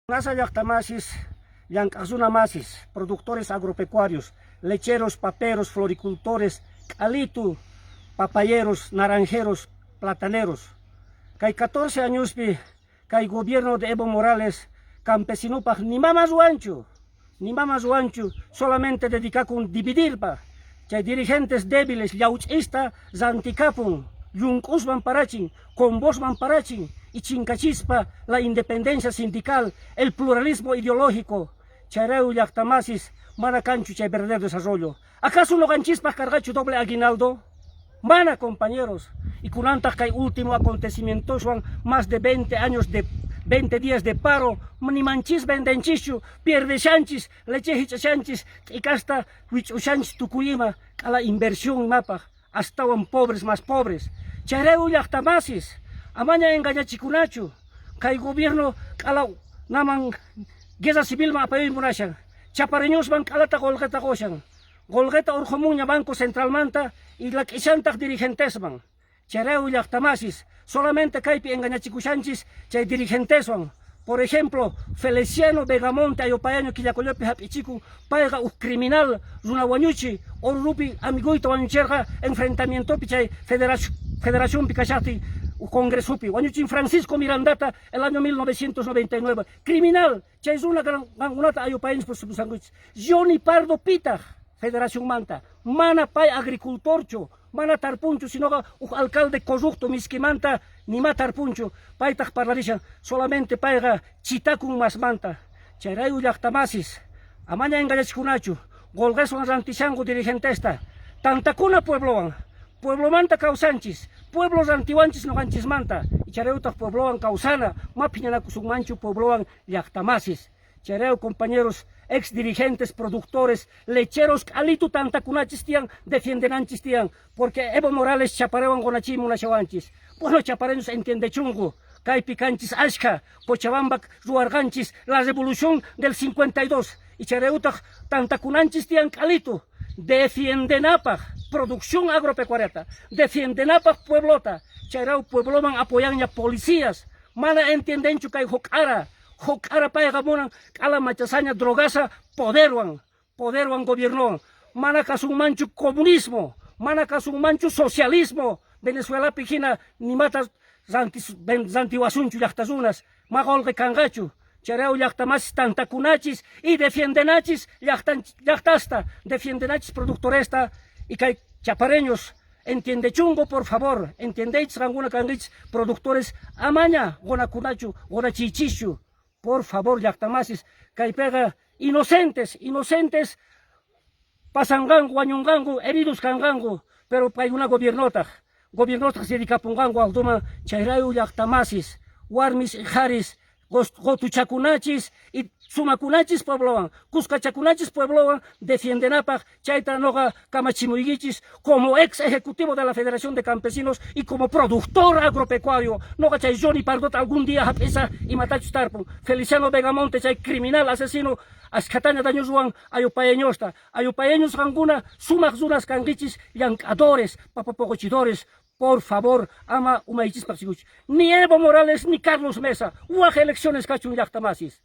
Nasa Llaqtamasis, Llank'asuna-masis, productores agropecuarios, lecheros, paperos, floricultores, calitu, papayeros, naranjeros, plataneros. Kay 14 años kay gobierno de Evo Morales, campesinupaj ni mamas guanchu, solamente dedicado con dividir pa. Chay dirigentes débiles, llauchista, zanticapun, yunkusman parachin, combosman parachin, y chincachispa la independencia sindical, el pluralismo ideológico. Chayreu Llaqtamasis, mana canchu chay verdadero desarrollo. ¿Acaso no ganchispa cargachu doble aguinaldo? Mana, compañeros. Y kunanta kay último acontecimiento son más de 20 días de paro, ni manchis vendenchischu, pierde chanchis, leche chanchis, y casta huichanchis tucuyima, a la inversión mapa, hasta pobres más pobres. Chayreu Llaqtamasis, amaña engañachikunachu, kay gobierno kala naman guerra civil ma apayoy munashan, chapareños van kalata golgeta goshan, golgeta urjomuña Banco Central manta y la kishantak dirigentes man. Chayreu Llaqtamasis, solamente kaypi engañachikushanchis chay dirigentes van. Por ejemplo, Feliciano Vegamonte ayopayaño killacoyopi hapichiku, paiga criminal runawañuchi, orurupi amiguito wañucherga enfrentamiento pichay Federación Picachati Congresupi, wañuchin Francisco Mirandata el año 1999, criminal, chay una gangunata ayopayaños por su sanguich. Johnny Pardo Pita, Federación Manta, mana pay agricultorcho, mana tarpuncho, sino alcalde corrupto miskimanta, ni ma tarpuncho, paitaj parlarishan, solamente paiga chitakun mas manta. Chayreu Llaqtamasis, amaña engañachikunachu, golgueson rantichango dirigentesta, tantakuna pueblo manta causanchis, pueblos antiguanchis no ganchis manta, y chareutas puebloan causana, mapiñanakusumanchu puebloan Llaqtamasis. Chareu, compañeros, ex dirigentes, productores, lecheros, alitu tantakunachis tian, defiendenanchis tian, porque Evo Morales chaparewan gonachi munashawanchis. Bueno, chapareños entiende chungo, kaypi canchis ashka, Cochabamba ruarganchis, la revolución del 52, y chareutaj tantakunanchis tian alitu, defiendenapaj, producción agropecuaria, defiendenapaj pueblota, chareu puebloman apoyan policías, mana entiendenchu kay Jokara paiga monan kala machasaña drogasa poderwan gobierno, mana kasunmanchu comunismo, mana kasunmanchu socialismo, Venezuela pijina ni mata zantiwasunchu llaqtasunas, magolge kangachu, chareu Llaqtamasis tantakunachis y defiendenachis llaqtasta, defiendenachis productoresta y kay chapareños. Entiende chungo, por favor, entendéis alguna cangich productores amaña gonakunachu, gonachichichu. Por favor, Llaqtamasis, kaypega inocentes, pasangango, añungango, heridos kangango, pero hay una gobiernota se dedicapungango alduma, chayreu Llaqtamasis, warmis haris, gotuchakunachis y sumakunachis puebloan, cuscachakunachis puebloan, defiendenapaj, chayta noga kamachimuygichis, como ex ejecutivo de la Federación de Campesinos y como productor agropecuario, noga chay Johnny Pardot algún día hapesa y matachus tarpun, Feliciano Vegamonte chay criminal, asesino, askataña daños ruan, ayopayeños ganguna, sumakzunas kangichis, yankadores, papapogochidores. Por favor, ama umaichis paksiguch. Ni Evo Morales ni Carlos Mesa. Uaje elecciones cachun Llaqtamasis.